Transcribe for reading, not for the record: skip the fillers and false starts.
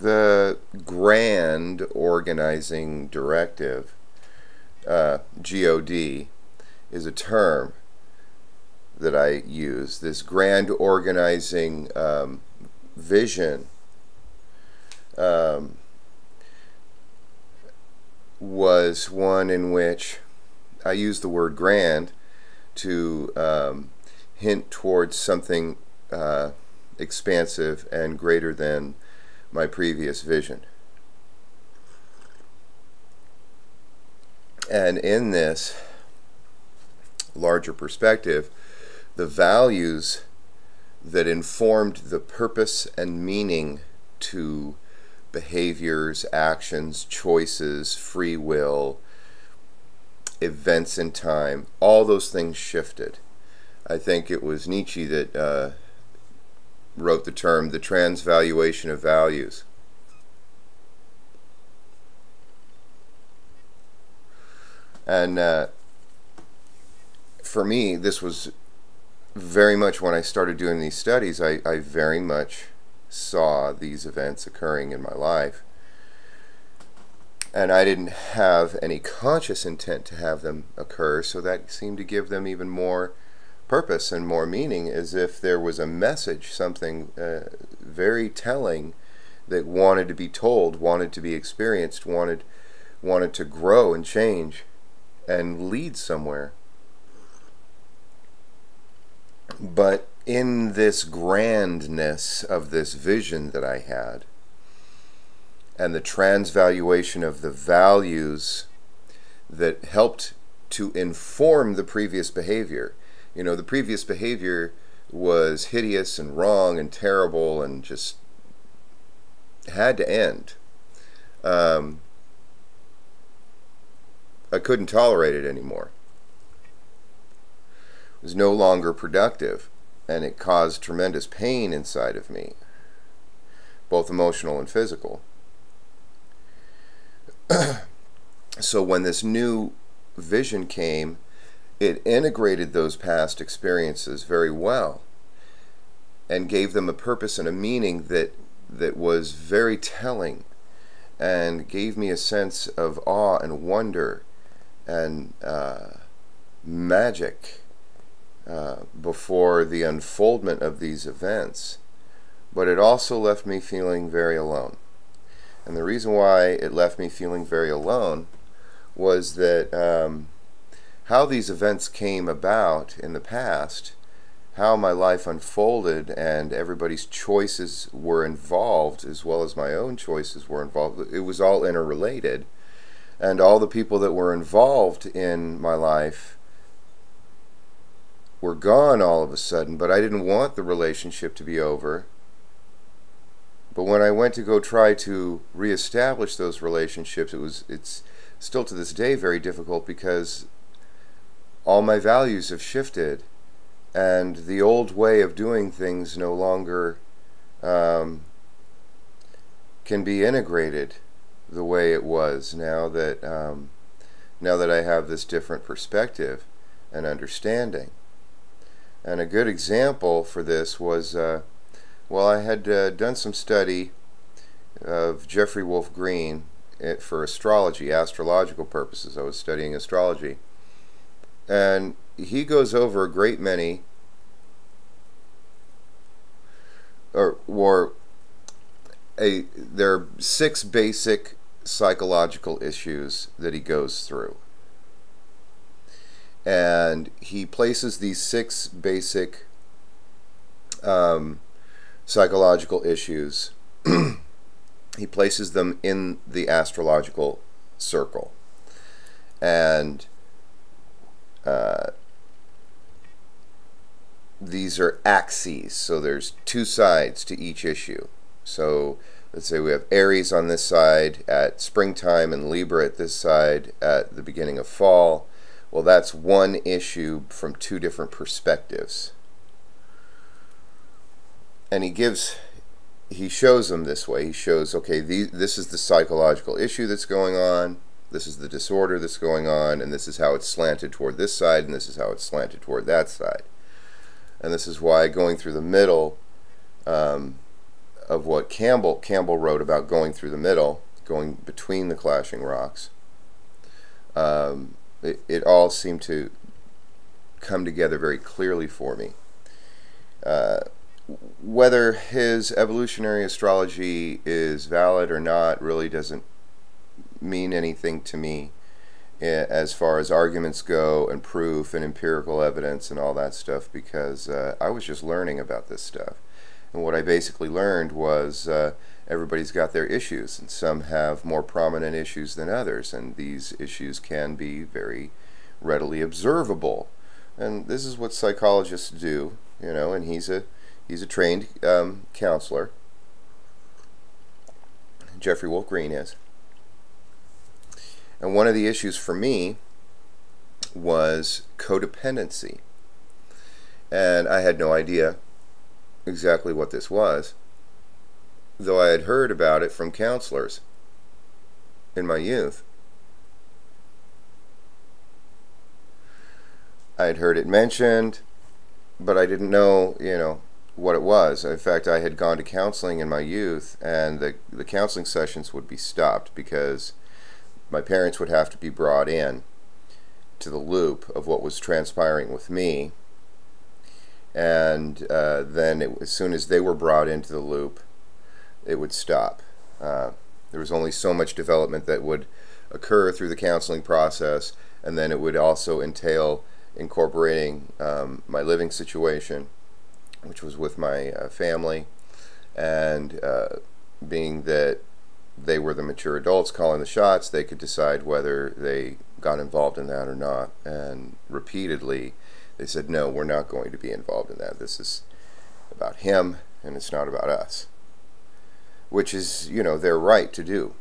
The Grand Organizing Directive, GOD, is a term that I use. This grand organizing vision was one in which I use the word grand to hint towards something expansive and greater than my previous vision. And in this larger perspective, the values that informed the purpose and meaning to behaviors, actions, choices, free will, events in time, all those things shifted. I think it was Nietzsche that wrote the term the transvaluation of values. And for me, this was very much when I started doing these studies, I very much saw these events occurring in my life. And I didn't have any conscious intent to have them occur, so that seemed to give them even more purpose and more meaning, as if there was a message, something very telling that wanted to be told, wanted to be experienced, wanted to grow and change and lead somewhere. But in this grandness of this vision that I had, and the transvaluation of the values that helped to inform the previous behavior. You know, the previous behavior was hideous and wrong and terrible and just had to end. I couldn't tolerate it anymore. It was no longer productive, and it caused tremendous pain inside of me, both emotional and physical. So when this new vision came, it integrated those past experiences very well and gave them a purpose and a meaning that was very telling, and gave me a sense of awe and wonder and magic before the unfoldment of these events. But it also left me feeling very alone. And the reason why it left me feeling very alone was that how these events came about in the past, how my life unfolded, and everybody's choices were involved, as well as my own choices were involved. It was all interrelated. And all the people that were involved in my life were gone all of a sudden, but I didn't want the relationship to be over. But when I went to go try to reestablish those relationships, it's still to this day very difficult, because all my values have shifted, and the old way of doing things no longer can be integrated the way it was now that I have this different perspective and understanding. And a good example for this was well, I had done some study of Jeffrey Wolf Green for astrology, astrological purposes. I was studying astrology. And he goes over a great many, there are 6 basic psychological issues that he goes through. And he places these 6 basic psychological issues, he places them in the astrological circle. And these are axes, so there's 2 sides to each issue. So let's say we have Aries on this side at springtime and Libra at this side at the beginning of fall. Well, that's one issue from 2 different perspectives. And he shows them this way. He shows, okay, this is the psychological issue that's going on, this is the disorder that's going on, and this is how it's slanted toward this side, and this is how it's slanted toward that side. And this is why going through the middle of what Campbell wrote about going through the middle, going between the clashing rocks. It all seemed to come together very clearly for me. Whether his evolutionary astrology is valid or not really doesn't mean anything to me as far as arguments go and proof and empirical evidence and all that stuff, because I was just learning about this stuff. And what I basically learned was everybody's got their issues, and some have more prominent issues than others, and these issues can be very readily observable. And this is what psychologists do, you know, and he's a trained counselor. Jeffrey Wolf Green is. And one of the issues for me was codependency. And I had no idea exactly what this was, though I had heard about it from counselors in my youth. I had heard it mentioned, but I didn't know, you know, what it was. In fact, I had gone to counseling in my youth, and the counseling sessions would be stopped because my parents would have to be brought in to the loop of what was transpiring with me, and then as soon as they were brought into the loop, it would stop. There was only so much development that would occur through the counseling process, and then it would also entail incorporating my living situation, which was with my family, and being that they were the mature adults calling the shots, they could decide whether they got involved in that or not. And repeatedly they said, no, we're not going to be involved in that. This is about him, and it's not about us. Which is, you know, their right to do.